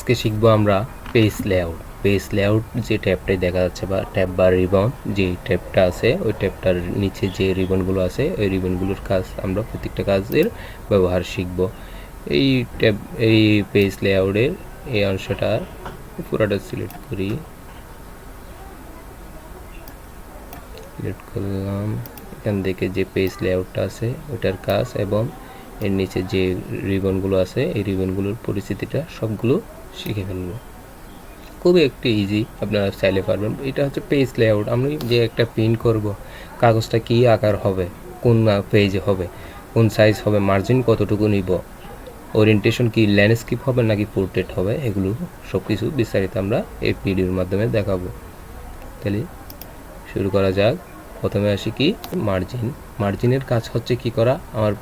আজকে শিখবো আমরা পেজ লেআউট। পেজ লেআউট যে ট্যাবটাই দেখা যাচ্ছে বা ট্যাব বা রিবন, যে ট্যাবটা আছে ওই ট্যাবটার নিচে যে রিবনগুলো আছে ওই রিবনগুলোর কাজ আমরা প্রত্যেকটা কাজের ব্যবহার শিখব। এই ট্যাব এই পেজ লেআউটের এই অংশটা পুরোটা সিলেক্ট করলাম। এখান থেকে যে পেজ লেআউটটা আছে ওটার কাজ এবং এর নিচে যে রিবনগুলো আছে এই রিবনগুলোর পরিস্থিতিটা সবগুলো শিখে ফেলবো। খুবই একটু ইজি, আপনারা চাইলে পারবেন। এটা হচ্ছে পেজ লেআউট। আমি যে একটা প্রিন্ট করব, কাগজটা কী আকার হবে, কোন পেজে হবে, কোন সাইজ হবে, মার্জিন কতটুকু নিব, ওরিয়েন্টেশন কি ল্যান্ডস্কেপ হবে নাকি পোর্ট্রেট হবে, এগুলো সব কিছু বিস্তারিত আমরা এই ভিডিওর মাধ্যমে দেখাবো। তাহলে শুরু করা যাক। প্রথমে আসি কি মার্জিনের কাজ হচ্ছে কি করা। আমার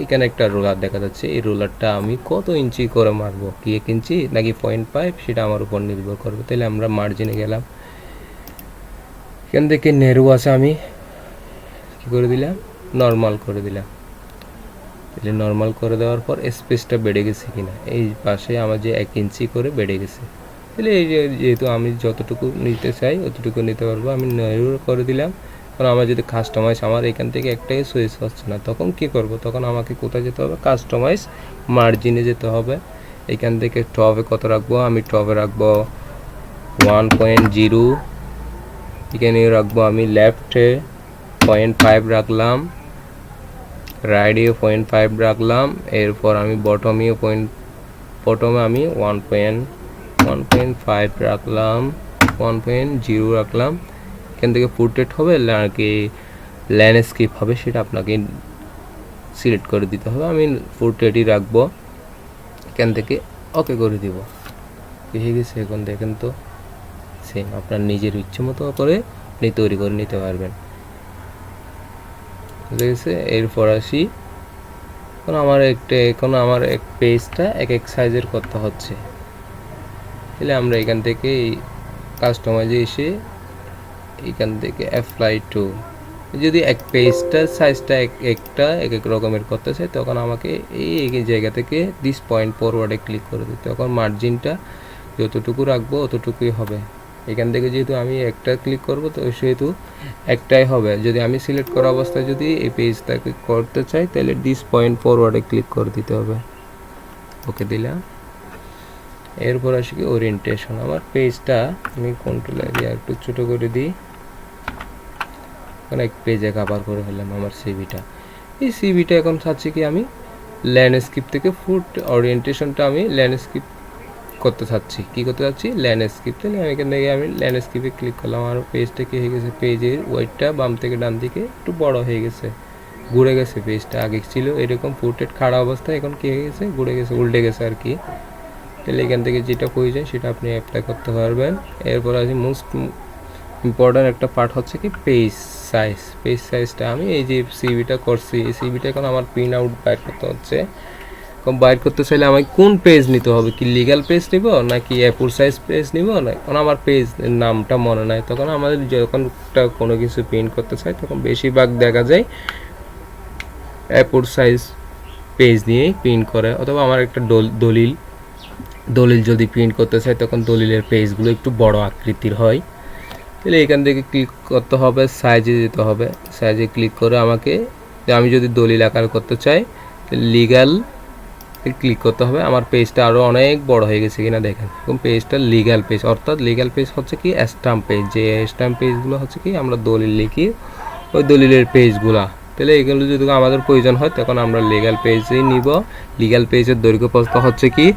এখানে একটা রোলার দেখা যাচ্ছে, এই রোলারটা আমি কত ইঞ্চি করে মারবো, কি 1 ইঞ্চি নাকি 0.5 সেটা আমার উপর নির্ভর করবে। তাহলে আমরা মার্জিনে গেলাম, এখান থেকে নেরু আছে, আমি কি করে দিলাম, নর্মাল করে দিলাম। তাহলে নর্মাল করে দেওয়ার পর স্পেসটা বেড়ে গেছে কিনা, এই পাশে আমার যে 1 ইঞ্চি করে বেড়ে গেছে। তাহলে এই যেহেতু আমি যতটুকু নিতে চাই অতটুকু নিতে পারবো, আমি নেরু করে দিলাম। কারণ আমার যদি কাস্টমাইজ, আমার এখান থেকে একটাই সুইচ হচ্ছে না, তখন কি করব, তখন আমাকে কোথায় যেতে হবে, কাস্টমাইজ মার্জিনে যেতে হবে। এখান থেকে টপে কত রাখবো, আমি টপে রাখবো 1.0, এখানে রাখবো আমি লেফটে 0.5 রাখলাম, রাইটে 0.5 রাখলাম। এরপর আমি বটমে আমি 1.5 রাখলাম, 1.0 রাখলাম। এখান থেকে পোর্ট্রেট হবে নাকি ল্যান্ডস্কেপ হবে সেটা আপনাকে সিলেক্ট করে দিতে হবে। আমি পোর্ট্রেটই রাখবো, এখান থেকে ওকে করে দিব। হয়ে গেছে। এখন দেখেন তো সেম আপনার নিজের ইচ্ছে মতো করে আপনি তৈরি করে নিতে পারবেন। ঠিক আছে। এরপর আসি, এখন আমার এক পেজটা এক সাইজের করতে হচ্ছে। তাহলে আমরা এখান থেকে কাস্টমাইজে এসে এখান থেকে অ্যাপ্লাই টু, যদি এক পেজটার সাইজটা এক রকমের করতে চাই তখন আমাকে এই জায়গা থেকে দিস পয়েন্ট ফরওয়ার্ডে ক্লিক করে দিই। তখন মার্জিনটা যতটুকু রাখবো অতটুকুই হবে। এখান থেকে যেহেতু আমি একটা ক্লিক করব তো সেহেতু একটাই হবে। যদি আমি সিলেক্ট করা অবস্থায় যদি এই পেজটাকে করতে চাই তাহলে দিস পয়েন্ট ফরওয়ার্ডে ক্লিক করে দিতে হবে। ওকে দিলাম। এরপর আসি কি ওরিয়েন্টেশন। আমার পেজটা আমি কন্ট্রোল দিয়ে একটু ছোটো করে দিই, এক পেজে কভার করে ফেললাম আমার সিভিটা। এই সিভিটা এখন চাচ্ছি কি আমি ল্যান্ডস্কেপ থেকে ফুট ওরিয়েন্টেশনটা আমি ল্যান্ডস্কেপ করতে চাচ্ছি। কী করতে চাচ্ছি, ল্যান্ডস্কেপ। তাহলে আমি এখান থেকে আমি ল্যান্ডস্কেপে ক্লিক করলাম। আমার পেজটা কী হয়ে গেছে, পেজের ওয়েটটা বাম থেকে ডান দিকে একটু বড় হয়ে গেছে, ঘুরে গেছে। পেজটা আগে ছিল এরকম পোর্ট্রেট খাড়া অবস্থায়, এখন কী হয়ে গেছে, ঘুরে গেছে, উল্টে গেছে আর কি। তাহলে এখান থেকে যেটা প্রয়োজন সেটা আপনি অ্যাপ্লাই করতে পারবেন। এরপর আছে মোস্ট ইম্পর্ট্যান্ট একটা পার্ট হচ্ছে কি পেজ সাইজ। পেজ সাইজটা আমি এই যে সিভিটা করছি, এই সিভিটা এখন আমার প্রিন্ট আউট বাইর করতে হচ্ছে। বাইর করতে চাইলে আমাকে কোন পেজ নিতে হবে, কি লিগ্যাল পেজ নিব নাকি A4 সাইজ পেজ নিব না, কারণ আমার পেজ নামটা মনে নাই। তখন আমাদের যখন কোনো কিছু প্রিন্ট করতে চাই তখন বেশিরভাগ দেখা যায় A4 সাইজ পেজ নিয়েই প্রিন্ট করে। অথবা আমার একটা দলিল যদি প্রিন্ট করতে চাই তখন দলিলের পেজগুলো একটু বড় আকৃতির হয়। তাহলে এখান থেকে ক্লিক করতে হবে, সাইজে যেতে হবে। সাইজে ক্লিক করে আমাকে, আমি যদি দলিল আকার করতে চাই লিগ্যাল ক্লিক করতে হবে। আমার পেজটা আরও অনেক বড় হয়ে গেছে কিনা দেখেন। এবং পেজটা লিগ্যাল পেজ, অর্থাৎ লিগ্যাল পেজ হচ্ছে কি স্ট্যাম্প পেজ। যে স্ট্যাম্প পেজগুলো হচ্ছে কি আমরা দলিল লিখি ওই দলিলের পেজগুলা। তাহলে এগুলো যদি আমাদের প্রয়োজন হয় তখন আমরা লিগ্যাল পেজেই নিব। লিগ্যাল পেজের দৈর্ঘ্য প্রস্থ হচ্ছে কি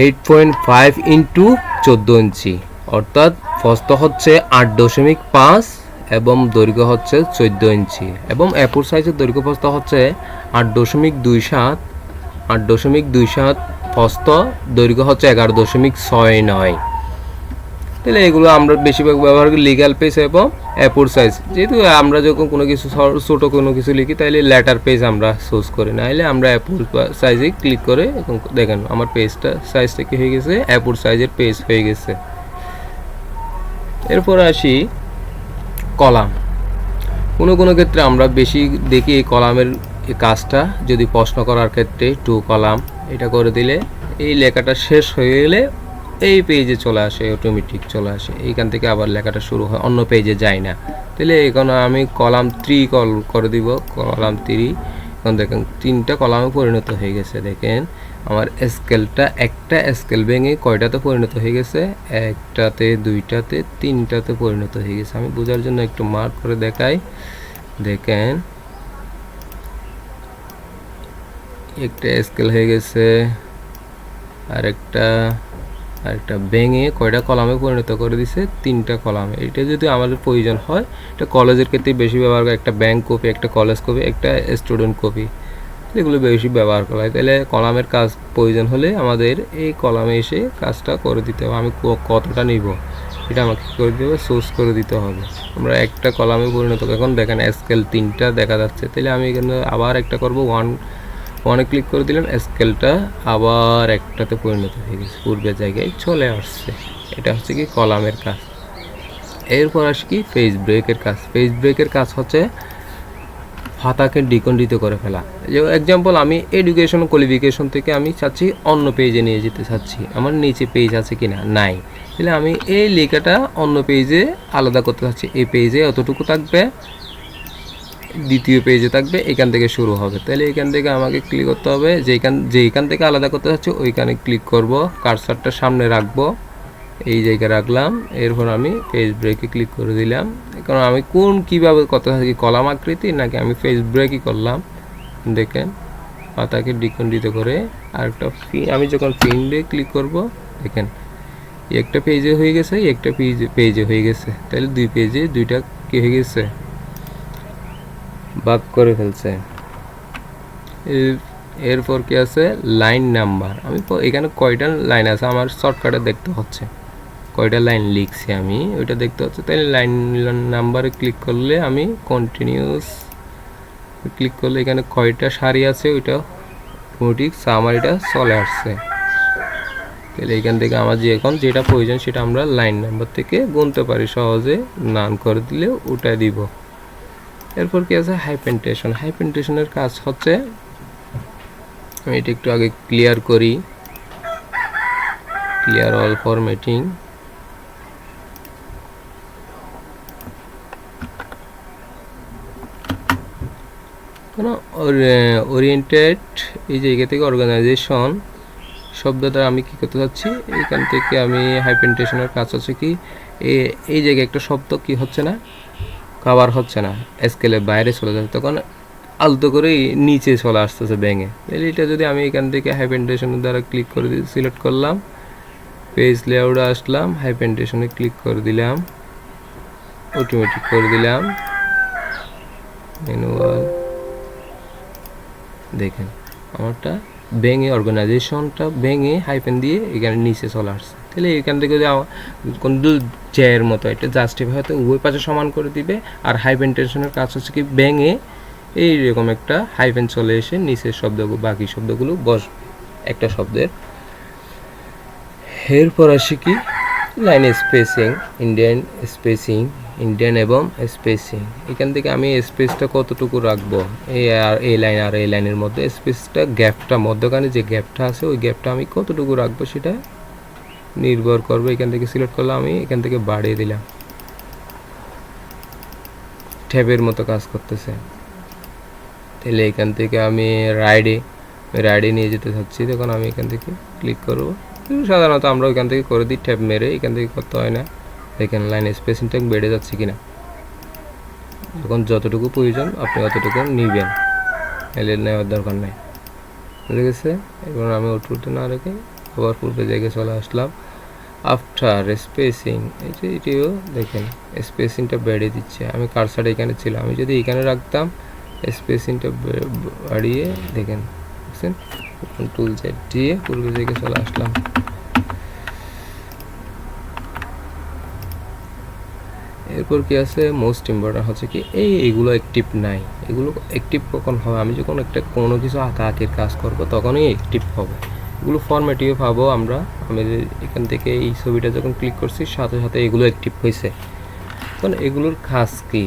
8.5 ইন্টু 14 ইঞ্চি, অর্থাৎ প্রস্থ হচ্ছে 8.5 এবং দৈর্ঘ্য হচ্ছে 14 ইঞ্চি। এবং A4 সাইজের দৈর্ঘ্য প্রস্থ হচ্ছে 8.27 প্রস্থ, দৈর্ঘ্য হচ্ছে 11.69। তাহলে এগুলো আমরা বেশিরভাগ ব্যবহার করি লিগ্যাল পেজ এবং A4 সাইজ। যেহেতু আমরা যখন কোনো কিছু ছোটো কোনো কিছু লিখি তাহলে লেটার পেজ আমরা চুজ করি, না হলে আমরা A4 সাইজে ক্লিক করে এখন দেখেন আমার পেজটা সাইজটা কি হয়ে গেছে, A4 সাইজের পেজ হয়ে গেছে। এরপর আসি কলাম। কোনো ক্ষেত্রে আমরা বেশি দেখি এই কলামের কাজটা, যদি প্রশ্ন করার ক্ষেত্রে 2 কলাম এটা করে দিলে এই লেখাটা শেষ হয়ে গেলে এই পেজে চলে আসে, অটোমেটিক চলে আসে, এইখান থেকে আবার লেখাটা শুরু হয়, অন্য পেজে যায় না। তাহলে এখন আমি কলাম 3 কল করে দিব, কলাম 3। এখন দেখেন 3টা কলামে পরিণত হয়ে গেছে। দেখেন আমার স্কেলটা, একটা স্কেল ভেঙে কয়টাতে পরিণত হয়ে গেছে, একটাতে, দুইটাতে, 3টাতে পরিণত হয়ে গেছে। আমি বোঝার জন্য একটু মার্ক করে দেখাই। দেখেন একটা স্কেল হয়ে গেছে, আরেকটা ভেঙে কয়টা কলামে পরিণত করে দিছে, 3টা কলামে। এটা যদি আমাদের প্রয়োজন হয়, এটা কলেজের ক্ষেত্রে বেশি ব্যবহার করে, একটা ব্যাংক কপি, একটা কলেজ কপি, একটা স্টুডেন্ট কপি, এগুলো বেশি ব্যবহার করা হয়। তাহলে কলামের কাজ প্রয়োজন হলে আমাদের এই কলামে এসে কাজটা করে দিতে হবে। আমি কতটা নিব এটা আমাকে করে দিতে হবে, সোর্স করে দিতে হবে। আমরা একটা কলামে পরিণত, এখন দেখেন স্কেল 3টা দেখা যাচ্ছে। তাহলে আমি এখানে আবার একটা করব, ওয়ানে ক্লিক করে দিলাম, স্কেলটা আবার একটাতে পরিণত হয়ে গেছে, পূর্বের জায়গায় চলে আসছে। এটা হচ্ছে কি কলামের কাজ। এরপর আসি কি পেজ ব্রেকের কাজ। পেজ ব্রেকের কাজ হচ্ছে খাতাকে ডিকন্ডিত করে ফেলা। যে এক্সাম্পল, আমি এডুকেশন কোয়ালিফিকেশন থেকে আমি চাচ্ছি অন্য পেজে নিয়ে যেতে চাচ্ছি, আমার নিচে পেজ আছে কিনা, নাই। তাহলে আমি এই লেখাটা অন্য পেজে আলাদা করতে চাচ্ছি। এই পেজে অতটুকু থাকবে, দ্বিতীয় পেজে থাকবে, এখান থেকে শুরু হবে। তাহলে এখান থেকে আমাকে ক্লিক করতে হবে, যেখান থেকে আলাদা করতে চাচ্ছি ওইখানে ক্লিক করব, কার্সারটা সামনে রাখবো, এই জায়গায় রাখলাম। এরপর আমি পেজ ব্রেকে ক্লিক করে দিলাম। এখন আমি কীভাবে করতে চাচ্ছি, কলাম আকৃতি নাকি আমি পেজ ব্রেকই করলাম। দেখেন পাতাকে ডিকন্ডিত করে আরেকটা আমি যখন প্রিন্টে ক্লিক করব, দেখেন একটা পেজে হয়ে গেছে, একটা পেজে হয়ে গেছে। তাহলে দুই পেজে দুইটা কি হয়ে গেছে, ভাগ করে ফেলছে। এরপর কি আছে, লাইন নাম্বার। আমি এখানে কয়টা লাইন আছে আমার শর্টকাটে দেখতে হচ্ছে, কয়টা লাইন লিখছি আমি ওইটা দেখতে হচ্ছে। তাহলে লাইন নাম্বারে ক্লিক করলে আমি কন্টিনিউস ক্লিক করলে এখানে কয়টা সারি আছে ওইটা অটোমেটিক আমার এটা চলে আসছে। তাহলে এখান থেকে আমার এখন যেটা প্রয়োজন সেটা আমরা লাইন নাম্বার থেকে গুনতে পারি সহজে, নান করে দিলে ওটা দিব। এরপর কি আছে, হাইপেন্টেশন। হাইপেন্টেশনের কাজ হচ্ছে, আমি এটা একটু আগে ক্লিয়ার করি, ক্লিয়ার অল ফরম্যাটিং। ওরিয়েন্টেড, এই জায়গা থেকে অর্গানাইজেশন শব্দটা আমি কি করতে চাচ্ছি, এইখান থেকে আমি হাইপেন্টেশনের কাজ হচ্ছে কি, এই জায়গায় একটা শব্দ কি হচ্ছে না, কভার হচ্ছে না, স্কেলের বাইরে চলে যাচ্ছে, তখন আলতো করে নিচে চলে আসতেছে ভেঙে। তাহলে এটা যদি আমি এখান থেকে হাইপেন্টেশনের দ্বারা ক্লিক করে সিলেক্ট করলাম, পেজ লেআউটে আসলাম, হাইপেন্টেশনে ক্লিক করে দিলাম, অটোমেটিক করে দিলাম, ম্যানুয়াল। দেখেন আমারটা ভেঙে, অর্গানাইজেশনটা ভেঙে হাইপেন দিয়ে এখানে নিচে চলে আসছে। তাহলে এখান থেকে যদি কোন জ্যায়ের মতো এটা জাস্টিফাই হয়তো উভয় পাশে সমান করে দিবে। আর হাইপেন্টেশনের কাজ হচ্ছে কি, ভেঙে এইরকম একটা হাইপেন চলে এসে নিচের শব্দগুলো, বাকি শব্দগুলো বসবে একটা শব্দের। এরপর আসি কি, লাইন স্পেসিং, ইন্ডিয়ান এবং স্পেসিং। এখান থেকে আমি স্পেসটা কতটুকু রাখবো, এই লাইন আর এই লাইনের মধ্যে স্পেসটা, গ্যাপটা, মধ্যখানে যে গ্যাপটা আছে ওই গ্যাপটা আমি কতটুকু রাখবো সেটা নির্ভর করবে। এখান থেকে সিলেক্ট করলাম, আমি এখান থেকে বাড়িয়ে দিলাম, ট্যাবের মতো কাজ করতেছে। তাহলে এখান থেকে আমি রাইডে নিয়ে যেতে চাচ্ছি, তখন আমি এখান থেকে ক্লিক করবো। সাধারণত আমরা ওইখান থেকে করে দিই, ট্যাব মেরে, এখান থেকে করতে হয় না। দেখেন লাইন স্পেসিংটা বেড়ে যাচ্ছে কিনা, যখন যতটুকু প্রয়োজন আপনি অতটুকু নিবেন, এলে নেওয়ার দরকার নেই। বুঝে গেছে? এবার আমি ওটুতে না রেখে আবার পূর্বে জায়গায় চলে আসলাম। আফটার স্পেসিং, এই যে এটিও দেখেন স্পেসিংটা বেড়ে দিচ্ছে। আমি কার্সারটা এখানে ছিল, আমি যদি এখানে রাখতাম স্পেসিংটা বাড়িয়ে, দেখেন বুঝছেন, টুল সেট দিয়ে পূর্বে জায়গায় চলে আসলাম। এরপর কি আছে, মোস্ট ইম্পর্টেন্ট হচ্ছে কি, এইগুলো অ্যাক্টিভ নাই। এগুলো অ্যাক্টিভ কখন হবে, আমি যখন কোনো কিছু আঁকির কাজ করব তখনই অ্যাক্টিভ হবে। এগুলো ফরম্যাটিভ পাবো আমরা। আমি এখান থেকে এই ছবিটা যখন ক্লিক করছি সাথে সাথে এগুলো অ্যাক্টিভ হয়েছে। তখন এগুলোর কাজ কি,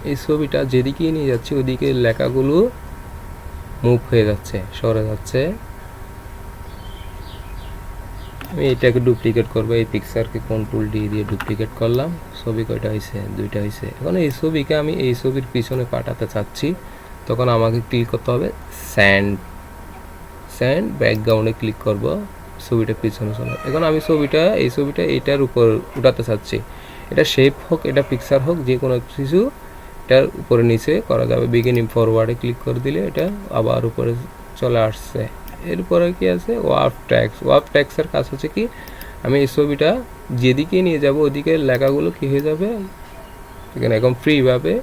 এই ছবিটা যেদিকে নিয়ে যাচ্ছে ওদিকে লেখাগুলো মুভ হয়ে যাচ্ছে, সরে যাচ্ছে। আমি এটাকে ডুপ্লিকেট করব, এই পিকচারকে কন্ট্রোল ডি দিয়ে ডুপ্লিকেট করলাম। ছবি কয়টা হয়েছে? 2টা হয়েছে। এখন এই ছবিকে আমি এই ছবির পিছনে পাঠাতে চাচ্ছি, তখন আমাকে ক্লিক করতে হবে স্যান্ড ব্যাকগ্রাউন্ডে ক্লিক করব, ছবিটা পিছনে চলে। এখন আমি এই ছবিটা এটার উপর উঠাতে চাচ্ছি। এটা শেপ হোক, এটা পিকচার হোক, যে কোনো কিছু এটার উপরে নিচে করা যাবে। বিগিনিং ফরওয়ার্ডে ক্লিক করে দিলে এটা আবার উপরে চলে আসছে। এরপরে কি আছে? ওয়ার্প ট্যাক্সের কাজ হচ্ছে কি, আমি এই ছবিটা যেদিকে নিয়ে যাব ওদিকে লেখাগুলো কি হয়ে যাবে, এখানে এখন ফ্রিভাবে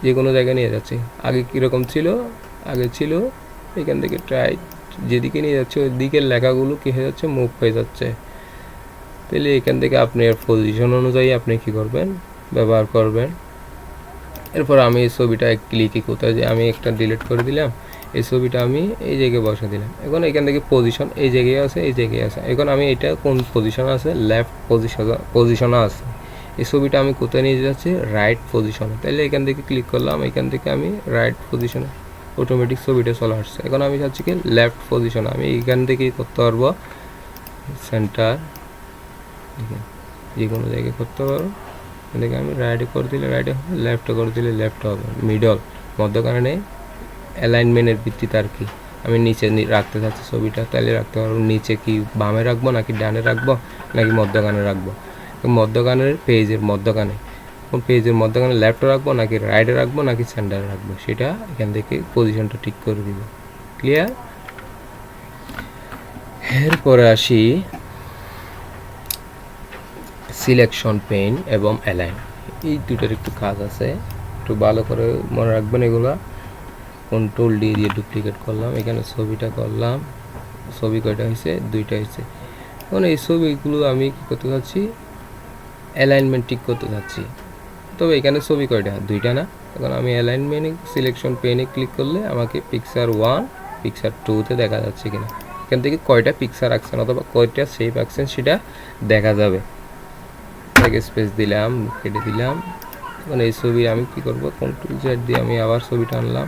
যে কোনো জায়গায় নিয়ে যাচ্ছে। আগে কীরকম ছিল? আগে ছিল এখান থেকে যেদিকে নিয়ে যাচ্ছে ওই দিকের লেখাগুলো কী হয়ে যাচ্ছে? মুভ হয়ে যাচ্ছে। তাহলে এখান থেকে আপনি পজিশন অনুযায়ী আপনি কী করবেন? ব্যবহার করবেন। এরপর আমি এই ছবিটা ক্লিকই কোথায় যে আমি একটা ডিলিট করে দিলাম, এই ছবিটা আমি এই জায়গায় বসে দিলাম। এখন এখান থেকে পজিশন এই জায়গায় আছে, এই জায়গায় আছে। এখন আমি এটা কোন পজিশনে আছে? লেফট পজিশনে আছে। এই ছবিটা আমি কোথায় নিয়ে যাচ্ছি? রাইট পজিশনে। তাহলে এখান থেকে ক্লিক করলাম, এখান থেকে আমি রাইট পজিশনে, অটোমেটিক ছবিটা চলে আসছে। এখন আমি চাচ্ছি কি লেফট পজিশন, আমি এখান থেকেই করতে পারবো। সেন্টার যে কোনো জায়গায় করতে পারবো। এখানে আমি রাইটে করে দিলে রাইটে হবে, লেফটে করে দিলে লেফট হবে। মিডল মধ্যখানে নেই, অ্যালাইনমেন্টের ভিত্তিতে আর কি আমি নিচে রাখতে চাচ্ছি ছবিটা, তাহলে রাখতে পারবো। নিচে কি বামে রাখবো নাকি ডানে রাখবো নাকি মধ্যখানে রাখবো? মধ্যখানের পেজের মধ্যখানে, কোন পেজের মধ্যখানে লেফটে রাখবো নাকি রাইটে রাখবো নাকি সেন্টারে রাখবো, সেটা এখান থেকে পজিশনটা ঠিক করে দিব। ক্লিয়ার? এরপরে আসি সিলেকশন পেন এবং অ্যালাইন, এই দুটার একটু কাজ আছে, একটু ভালো করে মনে রাখবেন এগুলা। কন্ট্রোল ডি দিয়ে ডুপ্লিকেট করলাম, এখানে ছবিটা করলাম। ছবি কয়টা হয়েছে? 2টা হয়েছে। এখন এই ছবিগুলো আমি কী করতে চাচ্ছি? অ্যালাইনমেন্ট ঠিক করতে চাচ্ছি। তবে এখানে ছবি কয়টা? 2টা না? এখন আমি অ্যালাইনমেন্টে সিলেকশন পেনে ক্লিক করলে আমাকে পিকচার 1 পিকচার 2তে দেখা যাচ্ছে কিনা, এখান থেকে কয়টা পিকচার আঁকছেন অথবা কয়টা শেপ আঁকছেন সেটা দেখা যাবে। স্পেস দিলাম, কেটে দিলাম। এখন এই ছবি আমি কি করব? কন্ট্রোল জেড দিয়ে আমি আবার ছবিটা আনলাম।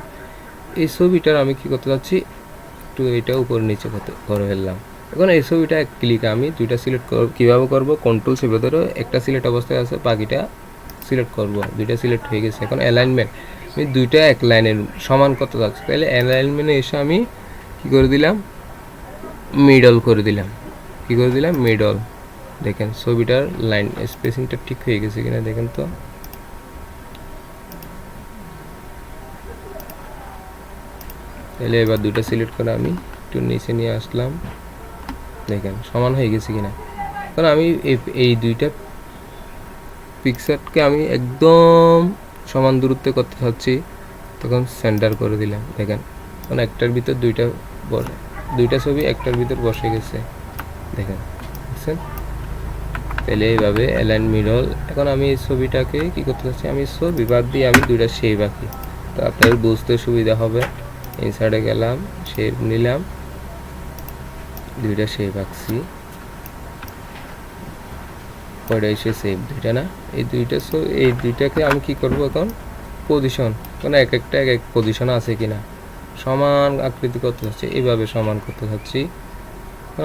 এই ছবিটার আমি কি করতে যাচ্ছি? একটু এটা উপর নিচে করে ফেললাম। এখন এই ছবিটা এক ক্লিকে আমি 2টা সিলেক্ট করব। কীভাবে করব? কন্ট্রোল চেপে ধরে একটা সিলেক্ট অবস্থায় আছে, বাকিটা সিলেক্ট করব। 2টা সিলেক্ট হয়ে গেছে। এখন অ্যালাইনমেন্ট আমি 2টা এক লাইনের সমান করতে যাচ্ছি, তাহলে অ্যালাইনমেন্টে এসে আমি কি করে দিলাম? মিডল করে দিলাম। কি করে দিলাম? মিডল। দেখেন ছবিটার লাইন স্পেসিংটা ঠিক হয়ে গেছে কিনা দেখেন তো। তাহলে এবার 2টা সিলেক্ট করে আমি একটু নিচে নিয়ে আসলাম, দেখেন সমান হয়ে গেছে কিনা। কারণ আমি এই 2টা পিকচারকে আমি একদম সমান দূরত্বে করতে চাচ্ছি, তখন সেন্টার করে দিলাম। দেখেন কারণ একটার ভিতর 2টা ছবি একটার ভিতর বসে গেছে, দেখেন বুঝছেন? তাহলে এইভাবে অ্যালাইন মিডল। এখন আমি এই ছবিটাকে কী করতে চাচ্ছি? আমি ছবি বাদ দিয়ে আমি 2টা শেপ আঁকি, তো আপনাদের বুঝতে সুবিধা হবে। ইনসার্টে গেলাম, শেপ নিলাম, 2টা শেপ আঁকছি। কয়টা এসে শেপ? 2টা না? এই 2টাকে আমি কি করব? এখন পজিশন, কারণ এক একটা এক পজিশন আছে কিনা সমান আকৃতি করতে চাচ্ছি, এইভাবে সমান করতে চাচ্ছি।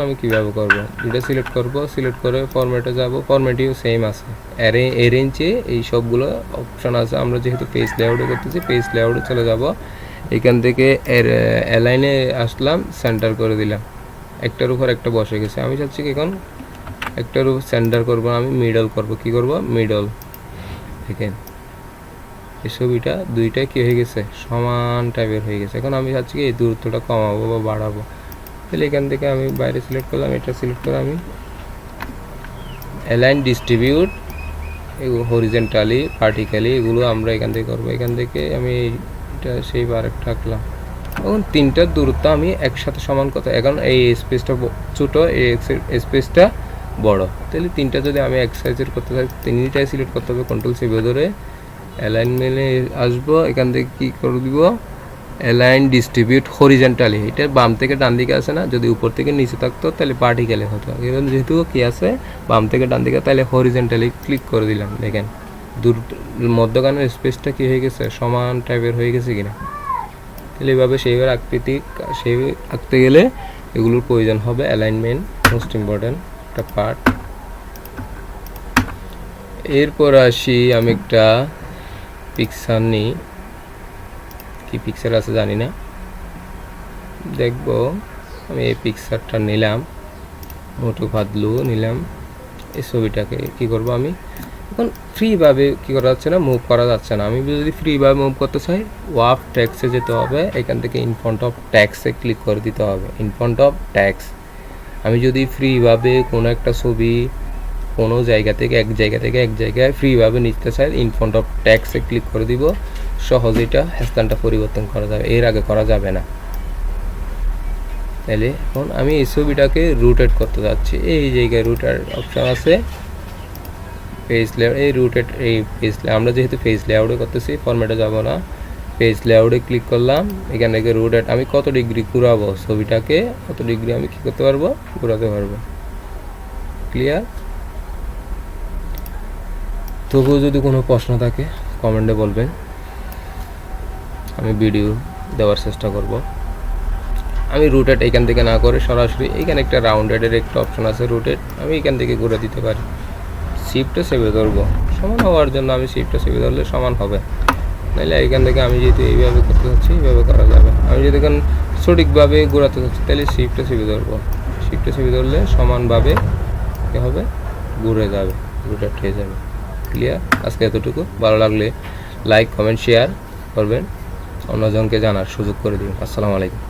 আমি কীভাবে করব? 2টা সিলেক্ট করব, সিলেক্ট করে ফরম্যাটে যাব। ফরম্যাটেও সেম আছে, অ্যারেঞ্জে এই সবগুলো অপশান আছে। আমরা যেহেতু পেজ লেআউটে করতেছি, পেজ লেআউটে চলে যাব। এখান থেকে অ্যালাইনে আসলাম, সেন্টার করে দিলাম। একটার উপর একটা বসে গেছে। আমি চাচ্ছি কি এখন একটার উপর সেন্টার করব, আমি মিডল করব। কি করব? মিডল। দেখেন এই ছবিটা 2টা কী হয়ে গেছে? সমান টাইপের হয়ে গেছে। এখন আমি চাচ্ছি কি এই দূরত্বটা কমাবো বা বাড়াবো। তাহলে এখান থেকে আমি বাইরে সিলেক্ট করলাম, এটা সিলেক্ট করে আমি অ্যালাইন ডিস্ট্রিবিউট, এগুলো হরিজেন্টালি ভার্টিক্যালি এগুলো আমরা এখান থেকে করবো। এখান থেকে আমি এটা সেই আরেকটা আঁকলাম। এখন 3টার দূরত্ব আমি একসাথে সমান করতে, এখন এই স্পেসটা ছোটো, এই স্পেসটা বড়, তাহলে 3টা যদি আমি এক সাইজের করতে চাই 3টাই সিলেক্ট করতে হবে। কন্ট্রোল চেপে ধরে অ্যালাইনমেন্টে আসবো, এখান থেকে কী করে দিব? অ্যালাইন ডিস্ট্রিবিউট হরিজেন্টালি, এটা বাম থেকে ডান দিকে আছে না, যদি উপর থেকে নিচে থাকতো তাহলে ভার্টিক্যালি হতো। এখন যেহেতু কি আছে বাম থেকে ডান দিকে, তাহলে হরিজেন্টালি ক্লিক করে দিলাম। দেখেন মধ্যখানের স্পেসটা কি হয়ে গেছে? সমান টাইপের হয়ে গেছে কিনা। তাহলে এইভাবে সেইভাবে আকৃতি আঁকতে গেলে এগুলোর প্রয়োজন হবে অ্যালাইনমেন্ট। মোস্ট ইম্পর্টেন্ট একটা পার্ট। এরপর আসি আমি একটা পিকচার নিই, কি পিকচার আছে জানি না, দেখবো। আমি এই পিকচারটা নিলাম, মোটু পাতলু নিলাম। এই ছবিটাকে কি করব, আমি এখন ফ্রিভাবে কি করা যাচ্ছে না, মুভ করা যাচ্ছে না। আমি যদি ফ্রিভাবে মুভ করতে চাই, ওয়ার্ড ট্যাক্সে যেতে হবে, এখান থেকে ইনফ্রন্ট অফ ট্যাক্সে ক্লিক করে দিতে হবে, ইনফ্রন্ট অফ ট্যাক্স। আমি যদি ফ্রিভাবে কোনো একটা ছবি কোনো জায়গা থেকে এক জায়গায় ফ্রিভাবে নিতে চাই, ইনফ্রন্ট অফ ট্যাক্সে ক্লিক করে দিব, সহজে এটা স্থানটা পরিবর্তন করা যাবে, এর আগে করা যাবে না। তাহলে এখন আমি এই ছবিটাকে রোটেট করতে যাচ্ছি, এই জায়গায় রোটার অপশান আছে, পেজ লেআউট, এই রোটেট, এই পেজ আমরা যেহেতু পেজ লেআউটে করতেছি, ফরম্যাটে যাব না, পেজ লেআউটে ক্লিক করলাম। এখান থেকে রোটেট, আমি কত ডিগ্রি ঘুরাবো ছবিটাকে, কত ডিগ্রি আমি কী করতে পারবো, ঘোরাতে পারবো। ক্লিয়ার? তবুও যদি কোনো প্রশ্ন থাকে কমেন্টে বলবেন, আমি ভিডিও দেওয়ার চেষ্টা করব। আমি রোটেট এখান থেকে না করে সরাসরি এখানে একটা রাউন্ডেডের একটা অপশন আছে রোটেট, আমি এখান থেকে ঘুরে দিতে পারি। শিফটে চেপে ধরবো, সমান হওয়ার জন্য আমি শিফটে চেপে ধরলে সমান হবে, নাহলে এখান থেকে আমি যেহেতু এইভাবে করতে চাচ্ছি এইভাবে করা যাবে। আমি যদি এখন সঠিকভাবে ঘোরাতে চাচ্ছি তাহলে শিফটে চেপে ধরবো, শিফটে চেপে ধরলে সমানভাবে কী হবে, ঘুরে যাবে, রোটেট হয়ে যাবে। ক্লিয়ার? আজকে এতটুকু। ভালো লাগলে লাইক কমেন্ট শেয়ার করবেন, অন্যজনকে জানার সুযোগ করে দিন। আসসালামু আলাইকুম।